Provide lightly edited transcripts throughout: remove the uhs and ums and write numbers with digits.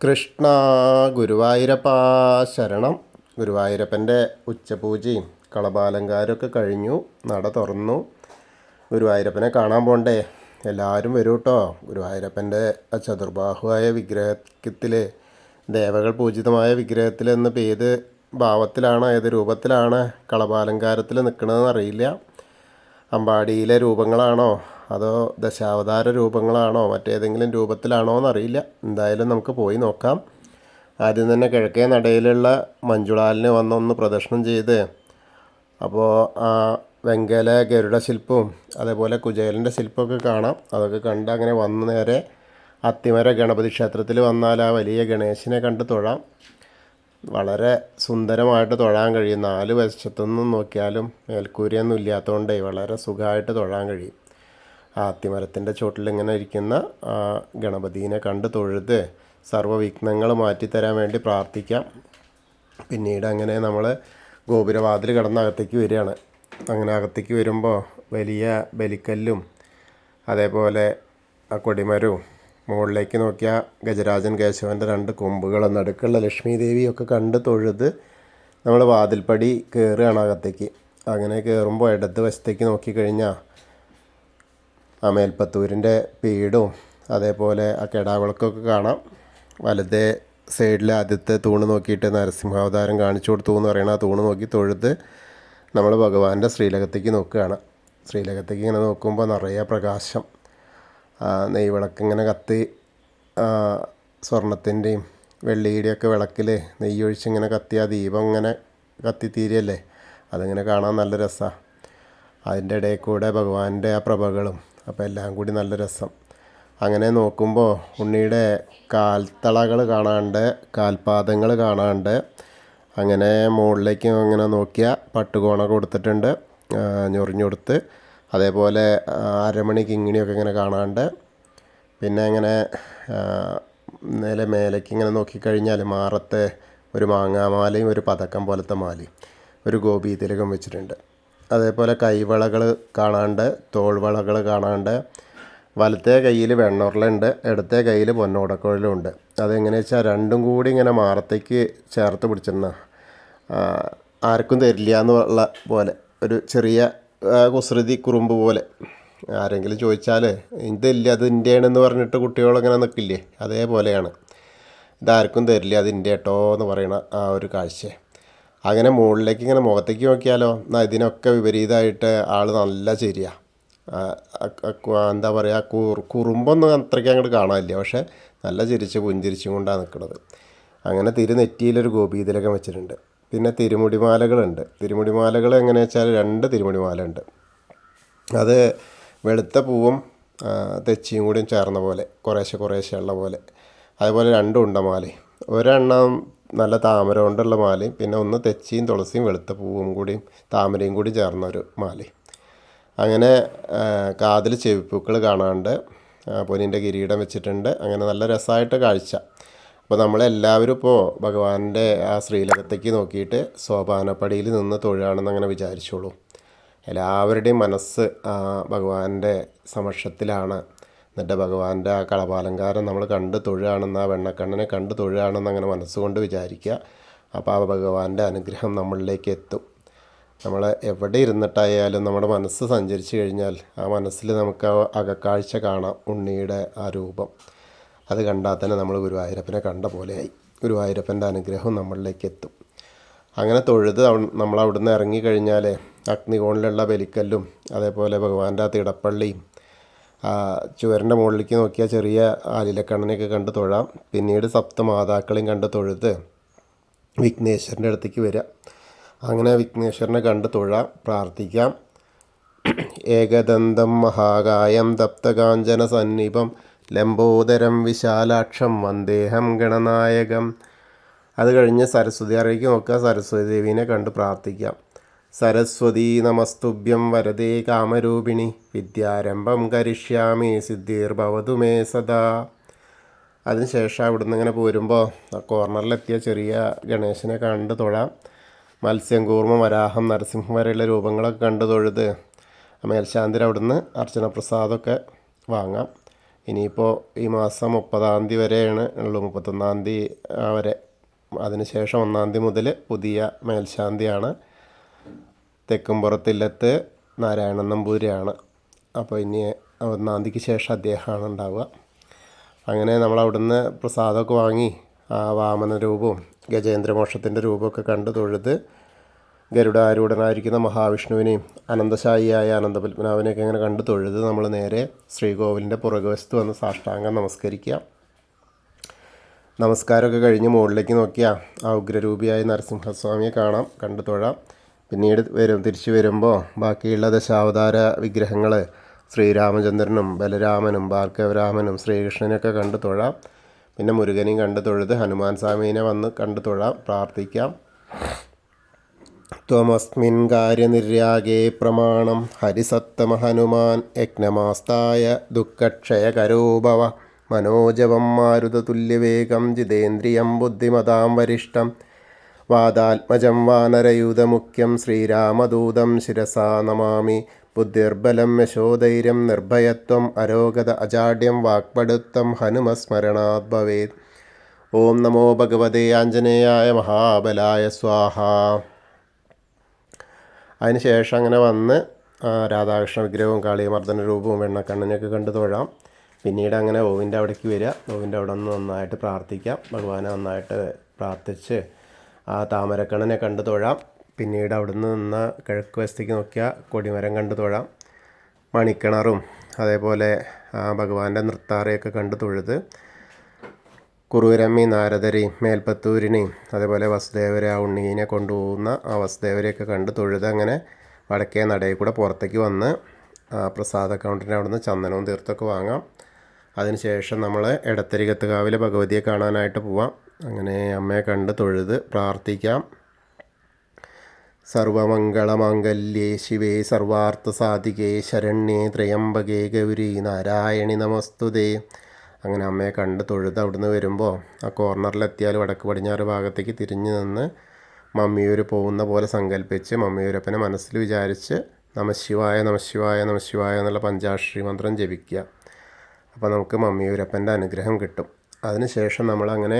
കൃഷ്ണ ഗുരുവായൂരപ്പ ശരണം. ഗുരുവായൂരപ്പൻ്റെ ഉച്ചപൂജയും കളഭാലങ്കാരമൊക്കെ കഴിഞ്ഞു. നട തുറന്നു. ഗുരുവായൂരപ്പനെ കാണാൻ പോണ്ടേ? എല്ലാവരും വരൂ കേട്ടോ. ഗുരുവായൂരപ്പൻ്റെ ചതുർബാഹുവായ വിഗ്രഹത്തിൽ, ദേവകൾ പൂജിതമായ വിഗ്രഹത്തിൽ ഇന്നിപ്പോൾ ഏത് ഭാവത്തിലാണ്, ഏത് രൂപത്തിലാണ് കളഭാലങ്കാരത്തിൽ നിൽക്കണതെന്ന് അറിയില്ല. അമ്പാടിയിലെ രൂപങ്ങളാണോ അതോ ദശാവതാര രൂപങ്ങളാണോ മറ്റേതെങ്കിലും രൂപത്തിലാണോ എന്നറിയില്ല. എന്തായാലും നമുക്ക് പോയി നോക്കാം. ആദ്യം തന്നെ കിഴക്കേ നടയിലുള്ള മഞ്ജുളാലിന് വന്നൊന്ന് പ്രദക്ഷിണം ചെയ്ത്, അപ്പോൾ ആ വെങ്കല ഗരുഡ ശില്പവും അതേപോലെ കുചേലൻ്റെ ശില്പമൊക്കെ കാണാം. അതൊക്കെ കണ്ട് അങ്ങനെ വന്ന് നേരെ അത്തിമര ഗണപതി ക്ഷേത്രത്തിൽ വന്നാൽ ആ വലിയ ഗണേശനെ കണ്ട് തൊഴാം. വളരെ സുന്ദരമായിട്ട് തൊഴാൻ കഴിയും. 4 വശത്തുനിന്നും നോക്കിയാലും മേൽക്കൂരയൊന്നും ഇല്ലാത്തതുകൊണ്ടേ വളരെ സുഖമായിട്ട് തൊഴാൻ കഴിയും. ആ അത്തിമരത്തിൻ്റെ ചോട്ടിൽ ഇങ്ങനെ ഇരിക്കുന്ന ആ ഗണപതിനെ കണ്ട് തൊഴുത് സർവ്വവിഘ്നങ്ങൾ മാറ്റിത്തരാൻ വേണ്ടി പ്രാർത്ഥിക്കാം. പിന്നീട് അങ്ങനെ നമ്മൾ ഗോപുരവാതിൽ കടന്ന് അകത്തേക്ക് വരികയാണ്. അങ്ങനെ അകത്തേക്ക് വരുമ്പോൾ വലിയ ബലിക്കല്ലും അതേപോലെ ആ കൊടിമരവും മുകളിലേക്ക് നോക്കിയാൽ ഗജരാജൻ കേശവൻ്റെ 2 കൊമ്പുകളും നടുക്കുള്ള ലക്ഷ്മി ദേവിയൊക്കെ കണ്ട് തൊഴുത് നമ്മൾ വാതിൽപ്പടി കയറുകയാണ് അകത്തേക്ക്. അങ്ങനെ കയറുമ്പോൾ ഇടത് വശത്തേക്ക് നോക്കിക്കഴിഞ്ഞാൽ ആ മേൽപ്പത്തൂരിൻ്റെ പീഠവും അതേപോലെ ആ കെടാവിളക്കൊക്കെ കാണാം. വലതേ സൈഡിൽ ആദ്യത്തെ തൂണ് നോക്കിയിട്ട് നരസിംഹാവതാരം കാണിച്ചു കൊടുത്തു എന്ന് പറയുന്ന ആ തൂണ് നോക്കി തൊഴുത് നമ്മൾ ഭഗവാന്റെ ശ്രീലകത്തേക്ക് നോക്കുകയാണ്. ശ്രീലകത്തേക്ക് ഇങ്ങനെ നോക്കുമ്പോൾ നിറയെ പ്രകാശം, നെയ്വിളക്ക് ഇങ്ങനെ കത്തി, സ്വർണത്തിൻ്റെയും വെള്ളിയുടെയൊക്കെ വിളക്കിൽ നെയ്യൊഴിച്ചിങ്ങനെ കത്തി ആ ദീപം ഇങ്ങനെ കത്തിത്തീരല്ലേ, അതിങ്ങനെ കാണാൻ നല്ല രസമാണ്. അതിൻ്റെ ഇടയിൽ കൂടെ ഭഗവാന്റെ ആ പ്രഭകളും, അപ്പോൾ എല്ലാം കൂടി നല്ല രസം. അങ്ങനെ നോക്കുമ്പോൾ ഉണ്ണിയുടെ കാൽത്തളകൾ കാണാണ്ട്, കാൽപാദങ്ങൾ കാണാണ്ട്. അങ്ങനെ മുകളിലേക്ക് അങ്ങനെ നോക്കിയാൽ പട്ടുകോണ കൊടുത്തിട്ടുണ്ട്, ഞൊറിഞ്ഞുകൊടുത്ത്. അതേപോലെ അരമണി കിങ്ങിണിയൊക്കെ ഇങ്ങനെ കാണാണ്ട്. പിന്നെ ഇങ്ങനെ മേലേക്ക് ഇങ്ങനെ നോക്കിക്കഴിഞ്ഞാൽ മാറത്തെ ഒരു മാങ്ങാമാലയും ഒരു പതക്കം പോലത്തെ മാലയും ഒരു ഗോപീതിലകം വെച്ചിട്ടുണ്ട്. അതേപോലെ കൈവളകൾ കാണാണ്ട്, തോൾവളകൾ കാണാണ്ട്. വലത്തെ കയ്യിൽ വെണ്ണുരുളുണ്ട്, ഇടത്തെ കയ്യിൽ പൊന്നോടക്കുഴലുണ്ട്. അതെങ്ങനെയാ വെച്ചാൽ രണ്ടും കൂടി ഇങ്ങനെ മാറത്തേക്ക് ചേർത്ത് പിടിച്ചിരുന്ന, ആർക്കും തരില്ല എന്നുള്ള പോലെ ഒരു ചെറിയ കുസൃതി കുറുമ്പ് പോലെ. ആരെങ്കിലും ചോദിച്ചാൽ ഇതില്ല അത് ഇന്ത്യയാണെന്ന് പറഞ്ഞിട്ട് കുട്ടികളിങ്ങനെ നിൽക്കില്ലേ, അതേപോലെയാണ്. ഇതാർക്കും തരില്ല, അത് ഇന്ത്യ കേട്ടോ എന്ന് പറയണ ആ ഒരു കാഴ്ച. അങ്ങനെ മുകളിലേക്ക് ഇങ്ങനെ മുഖത്തേക്ക് നോക്കിയാലോ, എന്നാൽ ഇതിനൊക്കെ വിപരീതമായിട്ട് ആൾ നല്ല ശരിയാണ്. എന്താ പറയുക, കുറുമ്പൊന്നും അത്രയ്ക്ക് അങ്ങോട്ട് കാണാനില്ല, പക്ഷേ നല്ല ചിരിച്ച് പുഞ്ചിരിച്ചും കൊണ്ടാണ് നിൽക്കുന്നത്. അങ്ങനെ തിരുനെറ്റിയിലൊരു ഗോപീതിലകം വെച്ചിട്ടുണ്ട്. പിന്നെ തിരുമുടിമാലകളുണ്ട്. തിരുമുടിമാലകൾ എങ്ങനെയാ വെച്ചാൽ 2 തിരുമുടിമാല ഉണ്ട്. അത് വെളുത്ത പൂവും തെച്ചിയും കൂടിയും ചേർന്ന പോലെ, കുറേശ്ശെ ഉള്ള പോലെ. അതേപോലെ 2 ഉണ്ടമാലയും, ഒരെണ്ണം നല്ല താമര കൊണ്ടുള്ള മാലയും, പിന്നെ ഒന്ന് തെച്ചിയും തുളസിയും വെളുത്ത പൂവും കൂടിയും താമരയും കൂടി ചേർന്നൊരു മാലയും. അങ്ങനെ കാതിൽ ചെവിപ്പൂക്കൾ കാണാണ്ട്, പൊന്നിൻ്റെ കിരീടം വെച്ചിട്ടുണ്ട്. അങ്ങനെ നല്ല രസമായിട്ട് കാഴ്ച. അപ്പോൾ നമ്മളെല്ലാവരും ഇപ്പോൾ ഭഗവാന്റെ ആ ശ്രീലകത്തേക്ക് നോക്കിയിട്ട് സോപാനപ്പടിയിൽ നിന്ന് തൊഴുകയാണെന്ന് അങ്ങനെ വിചാരിച്ചോളൂ. എല്ലാവരുടെയും മനസ്സ് ഭഗവാന്റെ സമക്ഷത്തിലാണ്. എന്നിട്ട് ഭഗവാന്റെ ആ കളഭാലങ്കാരം നമ്മൾ കണ്ട് തൊഴുകയാണെന്ന്, ആ വെണ്ണക്കണ്ണനെ കണ്ട് തൊഴുകയാണെന്ന് അങ്ങനെ മനസ്സുകൊണ്ട് വിചാരിക്കുക. അപ്പോൾ ആ ഭഗവാന്റെ അനുഗ്രഹം നമ്മളിലേക്ക് എത്തും. നമ്മൾ എവിടെ ഇരുന്നിട്ടായാലും നമ്മുടെ മനസ്സ് സഞ്ചരിച്ചു കഴിഞ്ഞാൽ ആ മനസ്സിൽ നമുക്ക് ആ അകക്കാഴ്ച കാണാം, ഉണ്ണിയുടെ ആ രൂപം. അത് കണ്ടാൽ തന്നെ നമ്മൾ ഗുരുവായൂരപ്പനെ കണ്ട പോലെയായി. ഗുരുവായൂരപ്പൻ്റെ അനുഗ്രഹം നമ്മളിലേക്ക് എത്തും. അങ്ങനെ തൊഴുത് നമ്മൾ അവിടുന്ന് ഇറങ്ങിക്കഴിഞ്ഞാൽ അഗ്നികോണിലുള്ള ബലിക്കല്ലും അതേപോലെ ഭഗവാന്റെ ആ തിടപ്പള്ളിയും ചുവരിൻ്റെ മുകളിലേക്ക് നോക്കിയാൽ ചെറിയ ആലിലക്കണ്ണനെയൊക്കെ കണ്ട് തൊഴാം. പിന്നീട് സപ്തമാതാക്കളെയും കണ്ട് തൊഴുത് വിഘ്നേശ്വരൻ്റെ അടുത്തേക്ക് വരിക. അങ്ങനെ വിഘ്നേശ്വരനെ കണ്ട് തൊഴാം, പ്രാർത്ഥിക്കാം. ഏകദന്തം മഹാകായം തപ്തകാഞ്ചന സന്നിഭം ലംബോദരം വിശാലാക്ഷം വന്ദേഹം ഗണനായകം. അത് കഴിഞ്ഞ് സരസ്വതി അറയ്ക്ക് നോക്കുക, സരസ്വതി ദേവീനെ കണ്ട് പ്രാർത്ഥിക്കാം. സരസ്വതി നമസ്തുഭ്യം വരദേ കാമരൂപിണി വിദ്യാരംഭം കരിഷ്യാമി സിദ്ധിർഭവതു മേ സദാ. അതിനുശേഷം അവിടുന്ന് ഇങ്ങനെ പോരുമ്പോൾ ആ കോർണറിലെത്തിയ ചെറിയ ഗണേശനെ കണ്ട് തൊഴാം. മത്സ്യം, കൂർമ്മ, വരാഹം, നരസിംഹം വരെയുള്ള രൂപങ്ങളൊക്കെ കണ്ട് തൊഴുത് മേൽശാന്തിൽ അവിടുന്ന് അർച്ചന പ്രസാദമൊക്കെ വാങ്ങാം. ഇനിയിപ്പോൾ ഈ മാസം 30-ാം തീയതി വരെയാണ് ഉള്ളൂ, 31-ാം തീയതി വരെ. അതിനുശേഷം 1-ാം തീയതി മുതൽ പുതിയ മേൽശാന്തിയാണ്. തെക്കുംപുറത്തില്ലത്ത് നാരായണൻ നമ്പൂതിരിയാണ്. അപ്പോൾ ഇനി 1-ാം തീയതിക്ക് ശേഷം അദ്ദേഹമാണ് ഉണ്ടാവുക. അങ്ങനെ നമ്മൾ അവിടുന്ന് പ്രസാദമൊക്കെ വാങ്ങി വാമന രൂപവും ഗജേന്ദ്രമോക്ഷത്തിൻ്റെ രൂപമൊക്കെ കണ്ട് തൊഴുത് ഗരുഡാരൂഢനായിരിക്കുന്ന മഹാവിഷ്ണുവിനെയും അനന്തശായിയായ അനന്തപത്മനാഭനെയൊക്കെ ഇങ്ങനെ കണ്ട് തൊഴുത് നമ്മൾ നേരെ ശ്രീകോവിലിൻ്റെ പുറകുവശത്ത് വന്ന് സാഷ്ടാംഗം നമസ്കരിക്കുക. നമസ്കാരമൊക്കെ കഴിഞ്ഞ് മുകളിലേക്ക് നോക്കിയാൽ ആ ഉഗ്രരൂപിയായ നരസിംഹസ്വാമിയെ കാണാം, കണ്ടു തൊഴാം. പിന്നീട് തിരിച്ചു വരുമ്പോൾ ബാക്കിയുള്ള ദശാവതാര വിഗ്രഹങ്ങൾ ശ്രീരാമചന്ദ്രനും ബലരാമനും ഭാർഗവരാമനും ശ്രീകൃഷ്ണനെയൊക്കെ കണ്ടു തൊഴാം. പിന്നെ മുരുകനെയും കണ്ടു തൊഴുത് ഹനുമാൻ സ്വാമീനെ വന്ന് കണ്ടു തൊഴാം, പ്രാർത്ഥിക്കാം. ത്വമസ്മിൻ കാര്യനിര്യാഗേ പ്രമാണം ഹരിസത്തമ ഹനുമാൻ യജ്ഞമാസ്തായ ദുഃഖക്ഷയകരോ ഭവ മനോജവം മാരുതതുല്യവേഗം ജിതേന്ദ്രിയം ബുദ്ധിമതാം വരിഷ്ഠം വാദാത്മജം വാനരയൂതമുഖ്യം ശ്രീരാമദൂതം ശിരസാ നമാമി. ബുദ്ധിർബലം യശോധൈര്യം നിർഭയത്വം അരോഗത അജാഡ്യം വാക്പടുത്തം ഹനുമസ്മരണാത് ഭവേത്. ഓം നമോ ഭഗവതേ ആഞ്ജനേയായ മഹാബലായ സ്വാഹ. അതിന് ശേഷം അങ്ങനെ വന്ന് രാധാകൃഷ്ണ വിഗ്രഹവും കാളിയമർദ്ദന രൂപവും വെണ്ണക്കണ്ണനെയൊക്കെ കണ്ട് തൊഴാം. പിന്നീട് അങ്ങനെ ഓവിൻ്റെ അവിടേക്ക് വരിക. ഓവിൻ്റെ അവിടെ നിന്ന് നന്നായിട്ട് പ്രാർത്ഥിക്കാം. ഭഗവാനെ നന്നായിട്ട് പ്രാർത്ഥിച്ച് ആ താമരക്കണ്ണനെ കണ്ട് തൊഴാം. പിന്നീട് അവിടുന്ന് നിന്ന് കിഴക്ക് വശത്തേക്ക് നോക്കിയാൽ കൊടിമരം കണ്ട് തൊഴാം. മണിക്കിണറും അതേപോലെ ഭഗവാന്റെ നൃത്താറയൊക്കെ കണ്ട് തൊഴുത് കുറുവരമ്മയും നാരദരെയും മേൽപ്പത്തൂരിനെയും അതേപോലെ വസുദേവരെ ആ ഉണ്ണീനെ കൊണ്ടുപോകുന്ന ആ വസുദേവരെയൊക്കെ കണ്ട് തൊഴുത് അങ്ങനെ വടക്കേ നടയിൽ കൂടെ പുറത്തേക്ക് വന്ന് പ്രസാദ കൗണ്ടറിൻ്റെ അവിടുന്ന് ചന്ദനവും തീർത്തൊക്കെ വാങ്ങാം. അതിനുശേഷം നമ്മൾ എടത്തരികത്തുകാവിലെ ഭഗവതിയെ കാണാനായിട്ട് പോവാം. അങ്ങനെ അമ്മയെ കണ്ട് തൊഴുത് പ്രാർത്ഥിക്കാം. സർവമംഗളമാംഗല്യേ ശിവേ സർവാർത്ഥസാധികേ ശരണ്യേ ത്രയംബകേ ഗൗരി നാരായണി നമസ്തുതേ. അങ്ങനെ അമ്മയെ കണ്ട് തൊഴുത് അവിടുന്ന് വരുമ്പോൾ ആ കോർണറിലെത്തിയാൽ വടക്ക് പടിഞ്ഞാറ് ഭാഗത്തേക്ക് തിരിഞ്ഞു നിന്ന് മമ്മിയൂർ പോകുന്ന പോലെ സങ്കല്പിച്ച് മമ്മിയൂരപ്പനെ മനസ്സിൽ വിചാരിച്ച് നമശിവായ നമശിവായ നമശിവായ എന്നുള്ള പഞ്ചാക്ഷരി മന്ത്രം ജപിക്കുക. അപ്പോൾ നമുക്ക് മമ്മിയൂരപ്പൻ്റെ അനുഗ്രഹം കിട്ടും. അതിനുശേഷം നമ്മളങ്ങനെ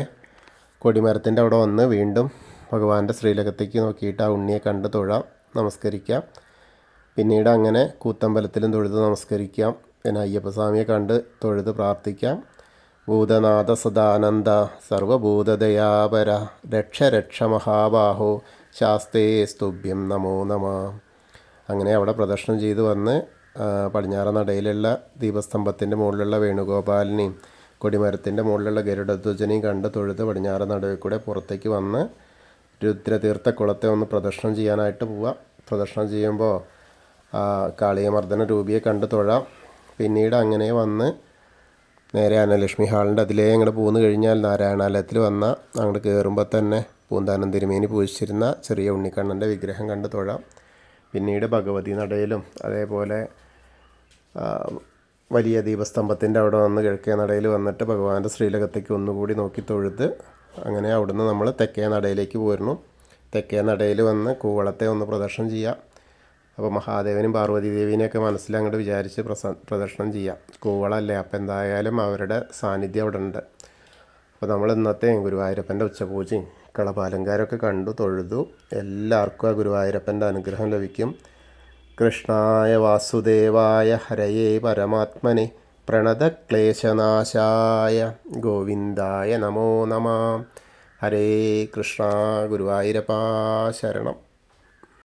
കൊടിമരത്തിൻ്റെ അവിടെ വന്ന് വീണ്ടും ഭഗവാന്റെ ശ്രീലകത്തേക്ക് നോക്കിയിട്ട് ആ ഉണ്ണിയെ കണ്ട് തൊഴാം, നമസ്കരിക്കാം. പിന്നീട് അങ്ങനെ കൂത്തമ്പലത്തിലും തൊഴുത് നമസ്കരിക്കാം. പിന്നെ അയ്യപ്പസ്വാമിയെ കണ്ട് തൊഴുത് പ്രാർത്ഥിക്കാം. ഭൂതനാഥ സദാനന്ദ സർവഭൂതദയാപര രക്ഷ രക്ഷ മഹാബാഹോ ശാസ്തേ സ്തുഭ്യം നമോ നമ. അങ്ങനെ അവിടെ പ്രദർശനം ചെയ്ത് വന്ന് പടിഞ്ഞാറ നടയിലുള്ള ദീപസ്തംഭത്തിൻ്റെ മുകളിലുള്ള വേണുഗോപാലിനെയും കൊടിമരത്തിൻ്റെ മുകളിലുള്ള ഗരുഡധ്വജനെയും കണ്ട് തൊഴുത് പടിഞ്ഞാറ നടുവിൽ കൂടെ പുറത്തേക്ക് വന്ന് രുദ്രതീർത്ഥക്കുളത്തെ ഒന്ന് പ്രദർശനം ചെയ്യാനായിട്ട് പോവാം. പ്രദർശനം ചെയ്യുമ്പോൾ കാളിയമർദ്ദന രൂപിയെ കണ്ട് തൊഴാം. പിന്നീട് അങ്ങനെ വന്ന് നേരെ അന്നലക്ഷ്മി ഹാളിൻ്റെ അതിലേ അങ്ങോട്ട് പോന്നു കഴിഞ്ഞാൽ നാരായണാലയത്തിൽ വന്നാൽ അങ്ങോട്ട് കയറുമ്പോൾ തന്നെ പൂന്താനം തിരുമേനി പൂജിച്ചിരുന്ന ചെറിയ ഉണ്ണിക്കണ്ണൻ്റെ വിഗ്രഹം കണ്ട് തൊഴാം. പിന്നീട് ഭഗവതി നടയിലും അതേപോലെ വലിയ ദീപസ്തംഭത്തിൻ്റെ അവിടെ വന്ന് കിഴക്കേ നടയിൽ വന്നിട്ട് ഭഗവാന്റെ ശ്രീലകത്തേക്ക് ഒന്നുകൂടി നോക്കി തൊഴുത് അങ്ങനെ അവിടുന്ന് നമ്മൾ തെക്കേ നടയിലേക്ക് പോരുന്നു. തെക്കേ നടയിൽ വന്ന് കൂവളത്തെ ഒന്ന് പ്രദർശനം ചെയ്യാം. അപ്പോൾ മഹാദേവനും പാർവതി ദേവീനെയൊക്കെ മനസ്സിൽ അങ്ങോട്ട് വിചാരിച്ച് പ്രദർശനം ചെയ്യാം. കൂവളല്ലേ, അപ്പോൾ എന്തായാലും അവരുടെ സാന്നിധ്യം അവിടെ ഉണ്ട്. അപ്പോൾ നമ്മൾ ഇന്നത്തെ ഗുരുവായൂരപ്പൻ്റെ ഉച്ചപൂജയും കളപാലങ്കാരമൊക്കെ കണ്ടു തൊഴുതു. എല്ലാവർക്കും ആ ഗുരുവായൂരപ്പൻ്റെ അനുഗ്രഹം ലഭിക്കും. കൃഷ്ണായ വാസുദേവായ ഹരയേ പരമാത്മനെ പ്രണതക്ലേശനാശായ ഗോവിന്ദായ നമോ നമ. ഹരേ കൃഷ്ണ. ഗുരുവായൂരപ്പാ ശരണം.